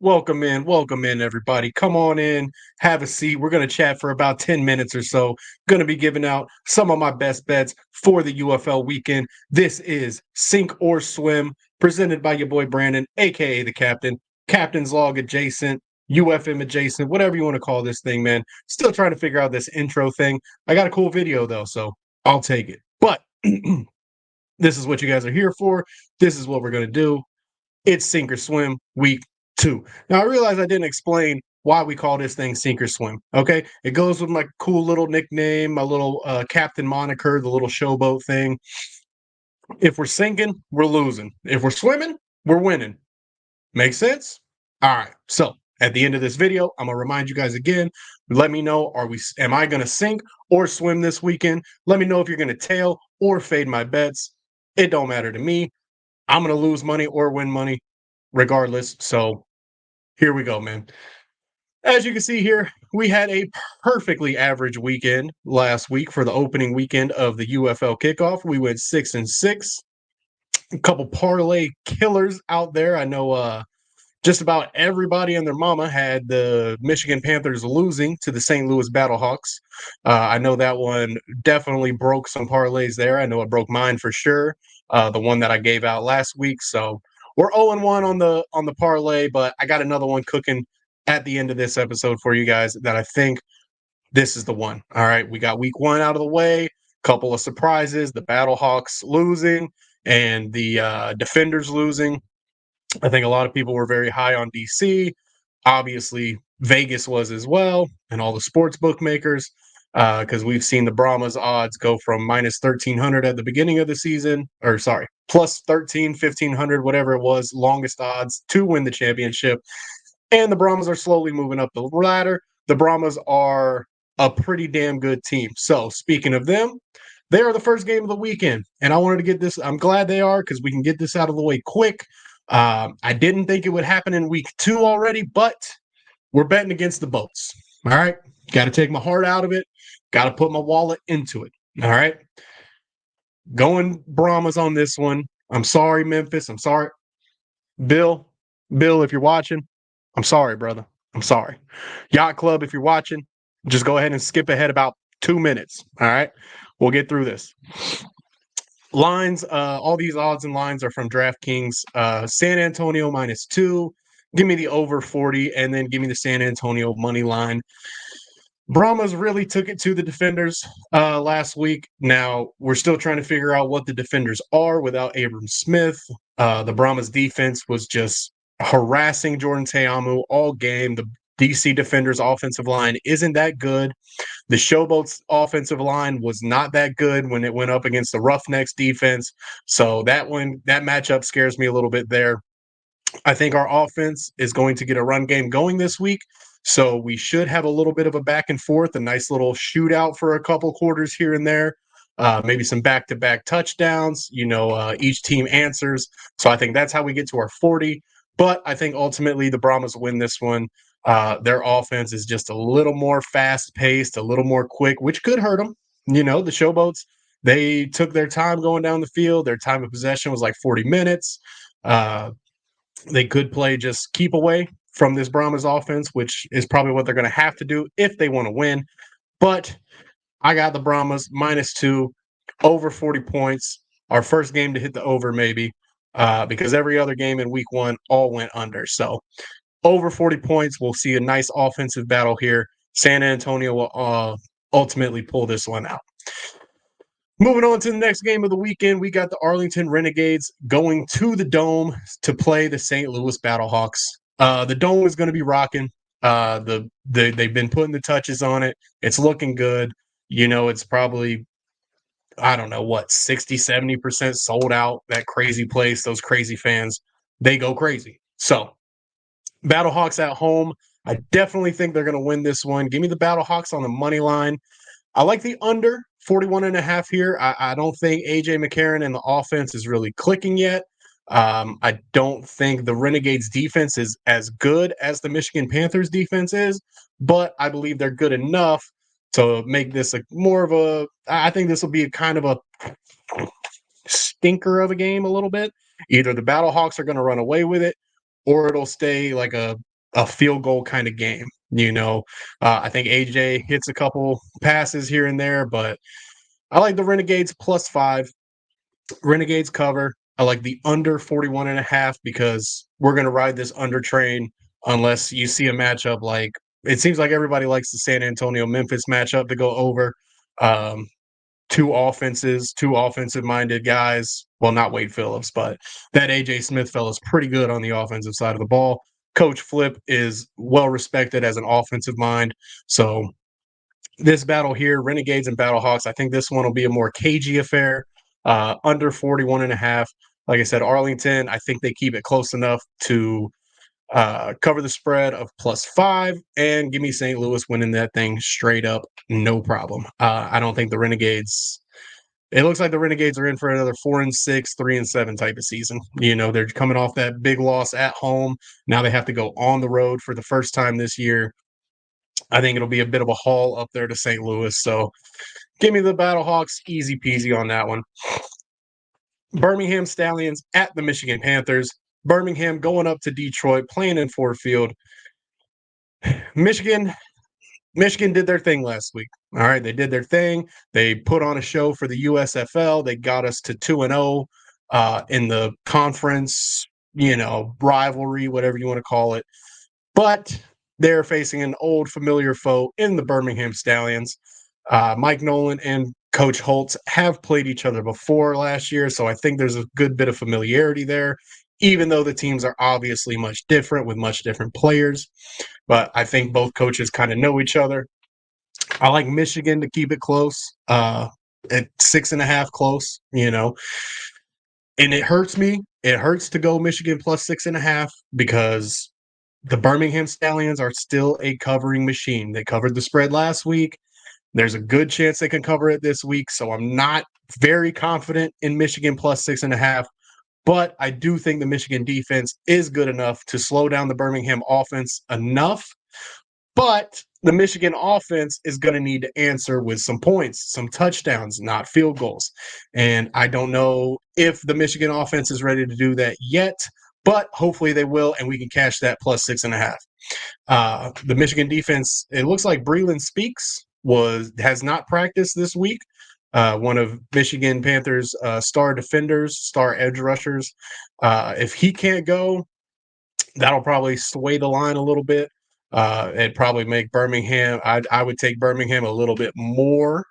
Welcome in, everybody. Come on in, have a seat. We're going to chat for about 10 minutes or so. Going to be giving out some of my best bets for the UFL weekend. This is Sink or Swim, presented by your boy Brandon, aka the Captain, Captain's Log adjacent, UFM adjacent, whatever you want to call this thing, man. Still trying to figure out this intro thing. I got a cool video, though, so I'll take it. But this is what you guys are here for. This is what we're going to do. It's Sink or Swim week 2. Now, I realize I didn't explain why we call this thing Sink or Swim. Okay, it goes with my cool little nickname, my little captain moniker, the little showboat thing. If we're sinking, we're losing. If we're swimming, we're winning. Make sense? All right. So at the end of this video, I'm gonna remind you guys again. Let me know: am I gonna sink or swim this weekend? Let me know if you're gonna tail or fade my bets. It don't matter to me. I'm gonna lose money or win money, regardless. So here we go, man. As you can see here, we had a perfectly average weekend last week for the opening weekend of the UFL kickoff. We went 6-6. A couple parlay killers out there. I know just about everybody and their mama had the Michigan Panthers losing to the St. Louis Battlehawks. I know that one definitely broke some parlays there. I know it broke mine for sure. The one that I gave out last week. So we're 0-1 on the parlay, but I got another one cooking at the end of this episode for you guys that I think this is the one. All right, we got week 1 out of the way. Couple of surprises: the Battlehawks losing and the Defenders losing. I think a lot of people were very high on DC. Obviously, Vegas was as well, and all the sports bookmakers, because we've seen the Brahmas odds go from minus 1,300 at the beginning of the season, or sorry, plus 13, 1,500, whatever it was, longest odds to win the championship. And the Brahmas are slowly moving up the ladder. The Brahmas are a pretty damn good team. So, speaking of them, they are the first game of the weekend. And I wanted to get this, I'm glad they are because we can get this out of the way quick. I didn't think it would happen in week 2 already, but we're betting against the boats. All right. Got to take my heart out of it. Got to put my wallet into it. All right. Going Brahmas on this one. I'm sorry, Memphis. I'm sorry. Bill, if you're watching, I'm sorry, brother. I'm sorry. Yacht Club, if you're watching, just go ahead and skip ahead about 2 minutes. All right. We'll get through this. Lines, all these odds and lines are from DraftKings. San Antonio -2. Give me the over 40, and then give me the San Antonio money line. Brahmas really took it to the Defenders last week. Now, we're still trying to figure out what the Defenders are without Abram Smith. The Brahmas defense was just harassing Jordan Teamu all game. The DC Defenders offensive line isn't that good. The Showboats offensive line was not that good when it went up against the Roughnecks defense. So that matchup scares me a little bit there. I think our offense is going to get a run game going this week. So we should have a little bit of a back and forth, a nice little shootout for a couple quarters here and there. Maybe some back-to-back touchdowns. Each team answers. So I think that's how we get to our 40. But I think ultimately the Brahmas win this one. Their offense is just a little more fast-paced, a little more quick, which could hurt them. The Showboats, they took their time going down the field. Their time of possession was like 40 minutes. They could play just keep away from this Brahmas offense, which is probably what they're going to have to do if they want to win. But I got the Brahmas -2, over 40 points. Our first game to hit the over, maybe, because every other game in week 1 all went under. So over 40 points, we'll see a nice offensive battle here. San Antonio will ultimately pull this one out. Moving on to the next game of the weekend, we got the Arlington Renegades going to the Dome to play the St. Louis Battlehawks. The Dome is going to be rocking. They've been putting the touches on it. It's looking good. It's probably, I don't know what, 60, 70% sold out. That crazy place, those crazy fans, they go crazy. So Battlehawks at home. I definitely think they're going to win this one. Give me the Battlehawks on the money line. I like the under 41.5 here. I don't think A.J. McCarron and the offense is really clicking yet. I don't think the Renegades defense is as good as the Michigan Panthers defense is, but I believe they're good enough to make this I think this will be a kind of a stinker of a game a little bit. Either the Battlehawks are going to run away with it, or it'll stay like a a field goal kind of game. I think AJ hits a couple passes here and there, but I like the Renegades +5. Renegades cover. I like the under 41.5 because we're going to ride this under train unless you see a matchup like it seems like everybody likes the San Antonio Memphis matchup to go over. Um, two offensive minded guys. Well, not Wade Phillips, but that AJ Smith fella's pretty good on the offensive side of the ball. Coach Flip is well respected as an offensive mind. So this battle here, Renegades and Battlehawks, I think this one will be a more cagey affair. Under 41.5. Like I said, Arlington, I think they keep it close enough to cover the spread of +5 and give me St. Louis winning that thing straight up, no problem. I don't think the Renegades. It looks like the Renegades are in for another 4-6, 3-7 type of season. They're coming off that big loss at home. Now they have to go on the road for the first time this year. I think it'll be a bit of a haul up there to St. Louis. So give me the Battlehawks, easy peasy on that one. Birmingham Stallions at the Michigan Panthers. Birmingham going up to Detroit, playing in Ford Field. Michigan did their thing last week. All right, they did their thing. They put on a show for the USFL. They got us to 2-0 in the conference, rivalry, whatever you want to call it. But they're facing an old familiar foe in the Birmingham Stallions. Mike Nolan and Coach Holtz have played each other before last year, so I think there's a good bit of familiarity there, even though the teams are obviously much different with much different players. But I think both coaches kind of know each other. I like Michigan to keep it close, at 6.5 close, and it hurts me. It hurts to go Michigan +6.5 because the Birmingham Stallions are still a covering machine. They covered the spread last week. There's a good chance they can cover it this week, so I'm not very confident in Michigan +6.5. But I do think the Michigan defense is good enough to slow down the Birmingham offense enough. But the Michigan offense is going to need to answer with some points, some touchdowns, not field goals. And I don't know if the Michigan offense is ready to do that yet, but hopefully they will, and we can cash that +6.5. The Michigan defense, it looks like Breland Speaks has not practiced this week. One of Michigan Panthers' star defenders, star edge rushers. If he can't go, that'll probably sway the line a little bit. It'd probably make Birmingham. I would take Birmingham a little bit more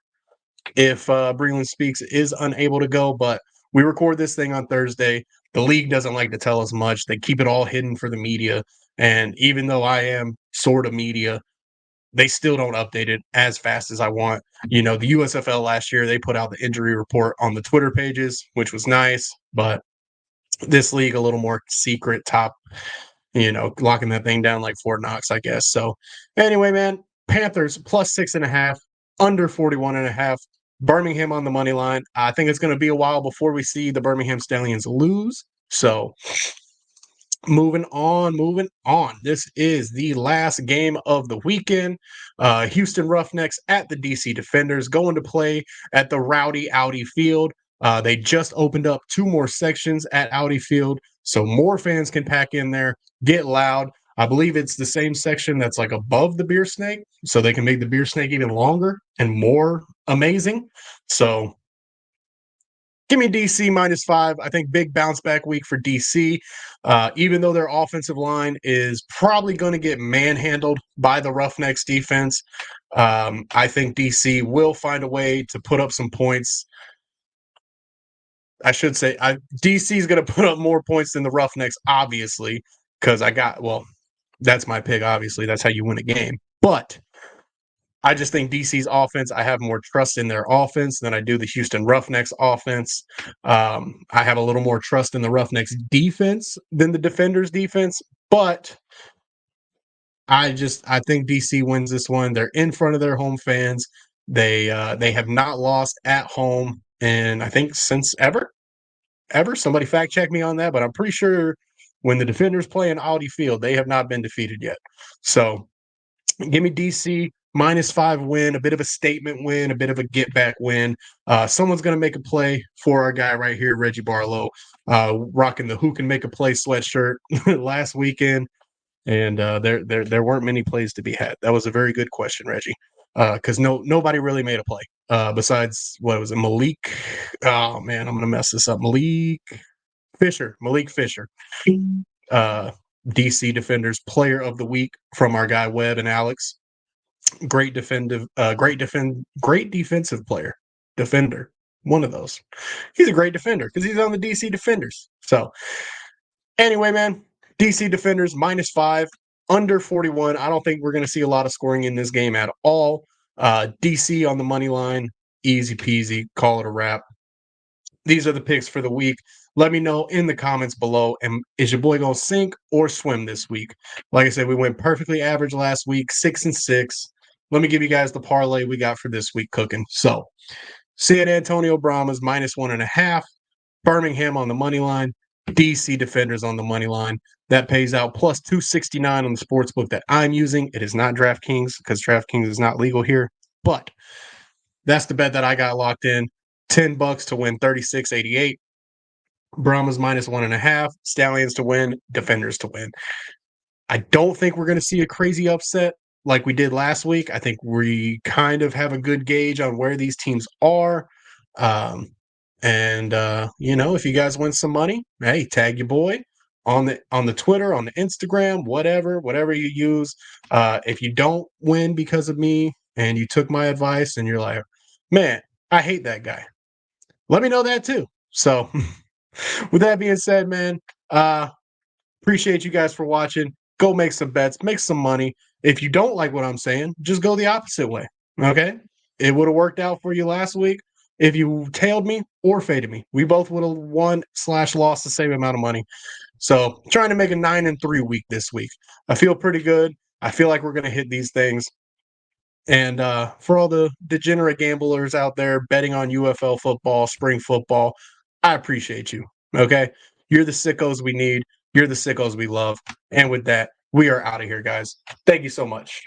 if Breland Speaks is unable to go. But we record this thing on Thursday. The league doesn't like to tell us much. They keep it all hidden for the media. And even though I am sort of media, they still don't update it as fast as I want. The USFL last year, they put out the injury report on the Twitter pages, which was nice. But this league, a little more secret, top, locking that thing down like Fort Knox, I guess. So anyway, man, Panthers +6.5, under 41.5. Birmingham on the money line. I think it's going to be a while before we see the Birmingham Stallions lose. So moving on. This is the last game of the weekend. Houston Roughnecks at the DC Defenders going to play at the Rowdy Audi Field. They just opened up 2 more sections at Audi Field, so more fans can pack in there, get loud. I believe it's the same section that's like above the beer snake, so they can make the beer snake even longer and more amazing. So give me DC -5. I think big bounce back week for DC. Even though their offensive line is probably going to get manhandled by the Roughnecks defense, I think DC will find a way to put up some points. I should say DC is going to put up more points than the Roughnecks, obviously, because that's my pick, obviously. That's how you win a game. But I just think DC's offense, I have more trust in their offense than I do the Houston Roughnecks offense. I have a little more trust in the Roughnecks defense than the Defenders defense, but I think DC wins this one. They're in front of their home fans. They have not lost at home, and I think since ever. Somebody fact check me on that, but I'm pretty sure when the Defenders play in Audi Field, they have not been defeated yet. So give me DC -5 win, a bit of a statement win, a bit of a get back win. Someone's going to make a play for our guy right here, Reggie Barlow, rocking the Who Can Make a Play sweatshirt last weekend. and there weren't many plays to be had. That was a very good question, Reggie, because nobody really made a play besides what was it, Malik? Oh man, I'm gonna mess this up. Malik Fisher, uh, DC Defenders Player of the Week from our guy Webb and Alex. Great defensive player, defender. One of those. He's a great defender because he's on the DC Defenders. So anyway, man, DC Defenders -5, under 41. I don't think we're going to see a lot of scoring in this game at all. DC on the money line, easy peasy. Call it a wrap. These are the picks for the week. Let me know in the comments below. And is your boy going to sink or swim this week? Like I said, we went perfectly average last week, 6-6. Let me give you guys the parlay we got for this week cooking. So, San Antonio Brahmas -1.5, Birmingham on the money line, DC Defenders on the money line. That pays out plus 269 on the sports book that I'm using. It is not DraftKings because DraftKings is not legal here, but that's the bet that I got locked in. $10 to win 36.88. Brahmas -1.5, Stallions to win, Defenders to win. I don't think we're going to see a crazy upset like we did last week. I think we kind of have a good gauge on where these teams are. If you guys win some money, hey, tag your boy on the Twitter, on the Instagram, whatever you use. If you don't win because of me and you took my advice and you're like, man, I hate that guy, let me know that too. So with that being said, man, appreciate you guys for watching. Go make some bets, make some money. If you don't like what I'm saying, just go the opposite way. Okay? It would have worked out for you last week if you tailed me or faded me. We both would have won/lost the same amount of money. So trying to make a 9-3 week this week. I feel pretty good. I feel like we're going to hit these things. And for all the degenerate gamblers out there betting on UFL football, spring football, I appreciate you. Okay? You're the sickos we need. You're the sickos we love. And with that, we are out of here, guys. Thank you so much.